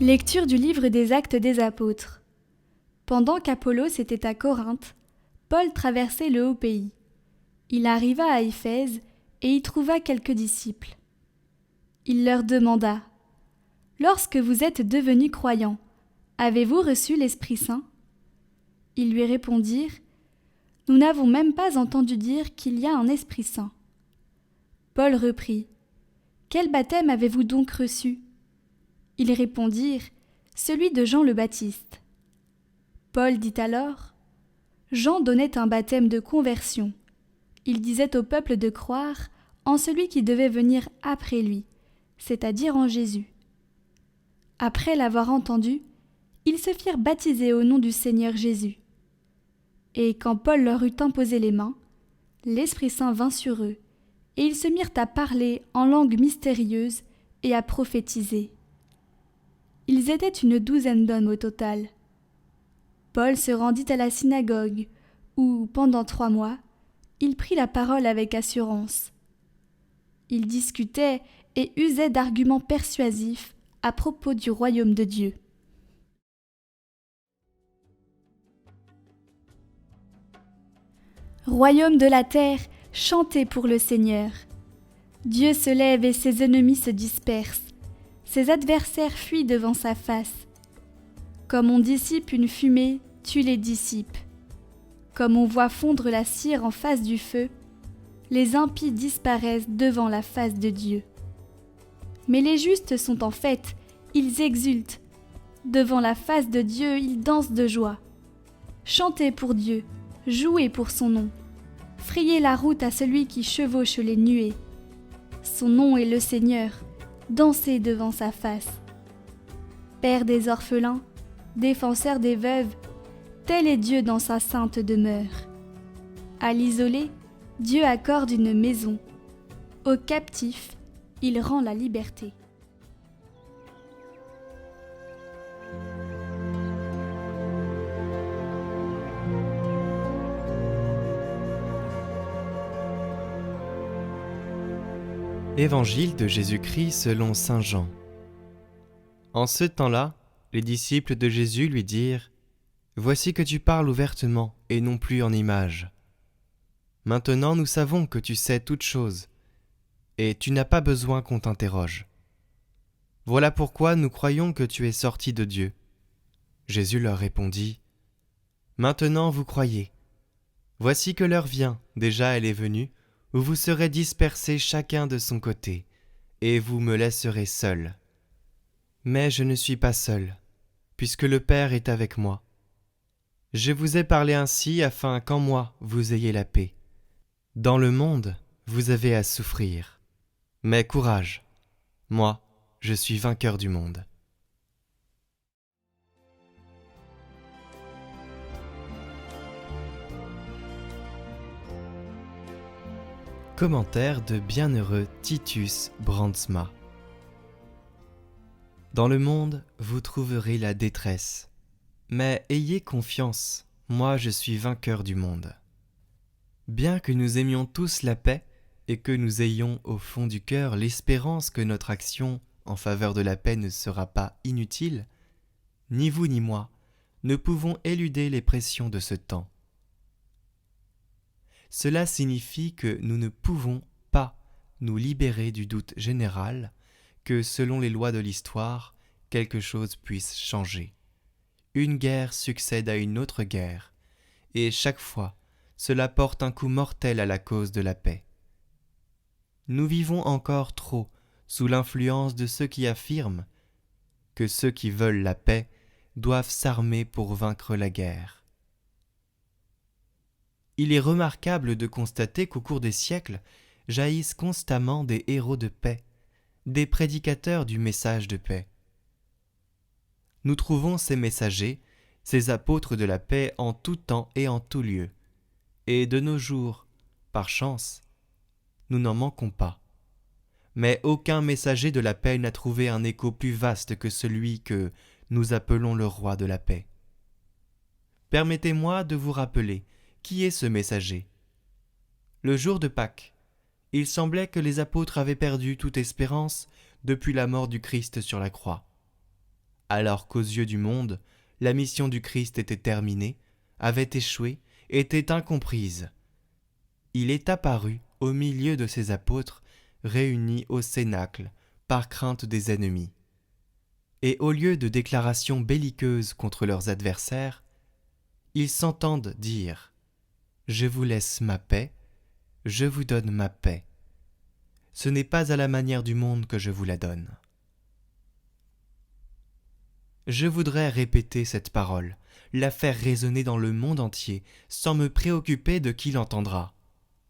Lecture du livre des Actes des Apôtres. Pendant qu'Apollos était à Corinthe, Paul traversait le haut pays. Il arriva à Éphèse et y trouva quelques disciples. Il leur demanda : « Lorsque vous êtes devenus croyants, avez-vous reçu l'Esprit Saint ?» Ils lui répondirent : « Nous n'avons même pas entendu dire qu'il y a un Esprit Saint. » Paul reprit : « Quel baptême avez-vous donc reçu ?» Ils répondirent : « Celui de Jean le Baptiste. » Paul dit alors : « Jean donnait un baptême de conversion. Il disait au peuple de croire en celui qui devait venir après lui, c'est-à-dire en Jésus. » Après l'avoir entendu, ils se firent baptiser au nom du Seigneur Jésus. Et quand Paul leur eut imposé les mains, l'Esprit Saint vint sur eux, et ils se mirent à parler en langue mystérieuse et à prophétiser. Ils étaient une douzaine d'hommes au total. Paul se rendit à la synagogue, où, pendant 3 mois, il prit la parole avec assurance. Il discutait et usait d'arguments persuasifs à propos du royaume de Dieu. Royaume de la terre, chantez pour le Seigneur. Dieu se lève et ses ennemis se dispersent. Ses adversaires fuient devant sa face. Comme on dissipe une fumée, tu les dissipes. Comme on voit fondre la cire en face du feu, les impies disparaissent devant la face de Dieu. Mais les justes sont en fête, ils exultent. Devant la face de Dieu, ils dansent de joie. Chantez pour Dieu, jouez pour son nom. Frayez la route à celui qui chevauche les nuées. Son nom est le Seigneur, dansez devant sa face. Père des orphelins, défenseur des veuves, tel est Dieu dans sa sainte demeure. À l'isolé, Dieu accorde une maison. Aux captifs, il rend la liberté. Évangile de Jésus-Christ selon saint Jean. En ce temps-là, les disciples de Jésus lui dirent : « Voici que tu parles ouvertement et non plus en images. Maintenant nous savons que tu sais toutes choses, et tu n'as pas besoin qu'on t'interroge. Voilà pourquoi nous croyons que tu es sorti de Dieu. » Jésus leur répondit : « Maintenant vous croyez. Voici que l'heure vient, déjà elle est venue, où vous serez dispersés chacun de son côté, et vous me laisserez seul. Mais je ne suis pas seul, puisque le Père est avec moi. Je vous ai parlé ainsi afin qu'en moi vous ayez la paix. Dans le monde, vous avez à souffrir. Mais courage, moi, je suis vainqueur du monde. » Commentaire de bienheureux Titus Brandsma. Dans le monde, vous trouverez la détresse. Mais ayez confiance, moi je suis vainqueur du monde. Bien que nous aimions tous la paix et que nous ayons au fond du cœur l'espérance que notre action en faveur de la paix ne sera pas inutile, ni vous ni moi ne pouvons éluder les pressions de ce temps. Cela signifie que nous ne pouvons pas nous libérer du doute général que, selon les lois de l'histoire, quelque chose puisse changer. Une guerre succède à une autre guerre, et chaque fois, cela porte un coup mortel à la cause de la paix. Nous vivons encore trop sous l'influence de ceux qui affirment que ceux qui veulent la paix doivent s'armer pour vaincre la guerre. Il est remarquable de constater qu'au cours des siècles jaillissent constamment des héros de paix, des prédicateurs du message de paix. Nous trouvons ces messagers, ces apôtres de la paix en tout temps et en tout lieu. Et de nos jours, par chance, nous n'en manquons pas. Mais aucun messager de la paix n'a trouvé un écho plus vaste que celui que nous appelons le roi de la paix. Permettez-moi de vous rappeler qui est ce messager. Le jour de Pâques, il semblait que les apôtres avaient perdu toute espérance depuis la mort du Christ sur la croix. alors qu'aux yeux du monde, la mission du Christ était terminée, avait échoué, était incomprise. Il est apparu au milieu de ses apôtres, réunis au cénacle, par crainte des ennemis. Et au lieu de déclarations belliqueuses contre leurs adversaires, ils s'entendent dire « Je vous laisse ma paix, je vous donne ma paix. Ce n'est pas à la manière du monde que je vous la donne. » Je voudrais répéter cette parole, la faire résonner dans le monde entier, sans me préoccuper de qui l'entendra.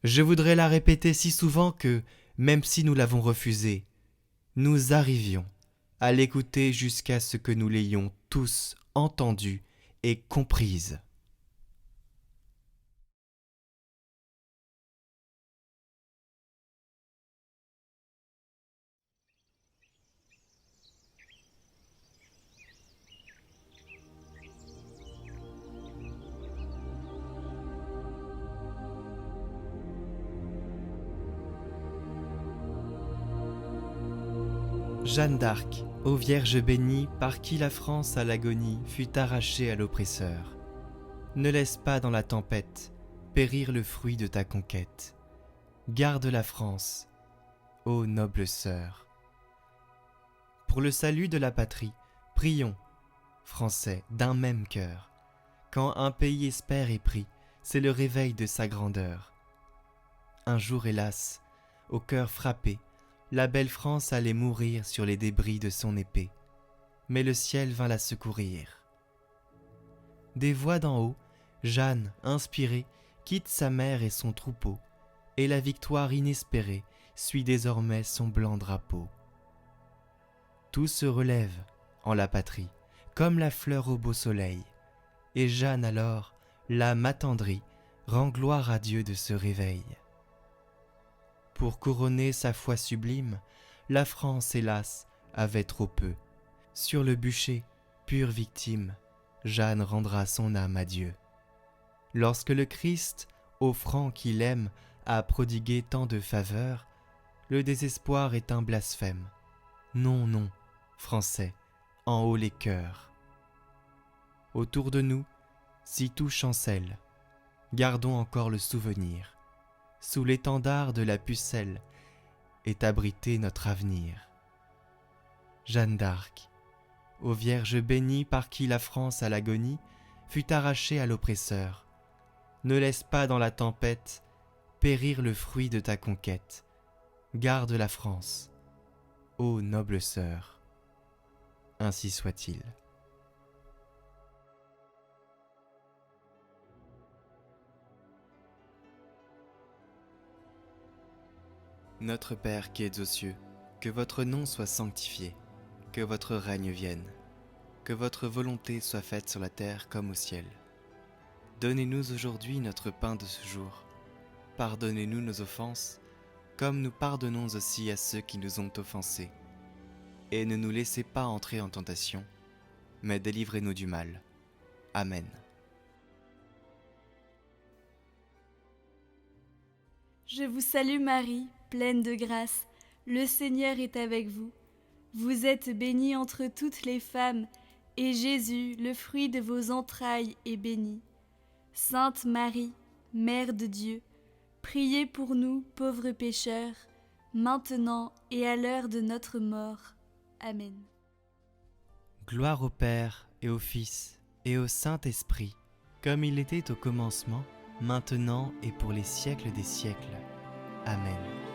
Je voudrais la répéter si souvent que, même si nous l'avons refusée, nous arrivions à l'écouter jusqu'à ce que nous l'ayons tous entendue et comprise. Jeanne d'Arc, ô Vierge bénie, par qui la France à l'agonie fut arrachée à l'oppresseur. Ne laisse pas dans la tempête périr le fruit de ta conquête. Garde la France, ô noble sœur. Pour le salut de la patrie, prions, Français, d'un même cœur. Quand un pays espère et prie, c'est le réveil de sa grandeur. Un jour, hélas, au cœur frappé, la belle France allait mourir sur les débris de son épée, mais le ciel vint la secourir. Des voix d'en haut, Jeanne, inspirée, quitte sa mère et son troupeau, et la victoire inespérée suit désormais son blanc drapeau. Tout se relève en la patrie, comme la fleur au beau soleil, et Jeanne alors, l'âme attendrie, rend gloire à Dieu de ce réveil. Pour couronner sa foi sublime, la France, hélas, avait trop peu. Sur le bûcher, pure victime, Jeanne rendra son âme à Dieu. Lorsque le Christ, offrant qu'il aime, a prodigué tant de faveurs, le désespoir est un blasphème. Non, non, Français, en haut les cœurs. Autour de nous, si tout chancelle, gardons encore le souvenir. Sous l'étendard de la pucelle est abrité notre avenir. Jeanne d'Arc, ô Vierge bénie par qui la France à l'agonie fut arrachée à l'oppresseur, ne laisse pas dans la tempête périr le fruit de ta conquête. Garde la France, ô noble sœur. Ainsi soit-il. Notre Père qui es aux cieux, que votre nom soit sanctifié, que votre règne vienne, que votre volonté soit faite sur la terre comme au ciel. Donnez-nous aujourd'hui notre pain de ce jour. Pardonnez-nous nos offenses, comme nous pardonnons aussi à ceux qui nous ont offensés. Et ne nous laissez pas entrer en tentation, mais délivrez-nous du mal. Amen. Je vous salue Marie, pleine de grâce, le Seigneur est avec vous. Vous êtes bénie entre toutes les femmes, et Jésus, le fruit de vos entrailles, est béni. Sainte Marie, Mère de Dieu, priez pour nous, pauvres pécheurs, maintenant et à l'heure de notre mort. Amen. Gloire au Père et au Fils et au Saint-Esprit, comme il était au commencement, maintenant et pour les siècles des siècles. Amen.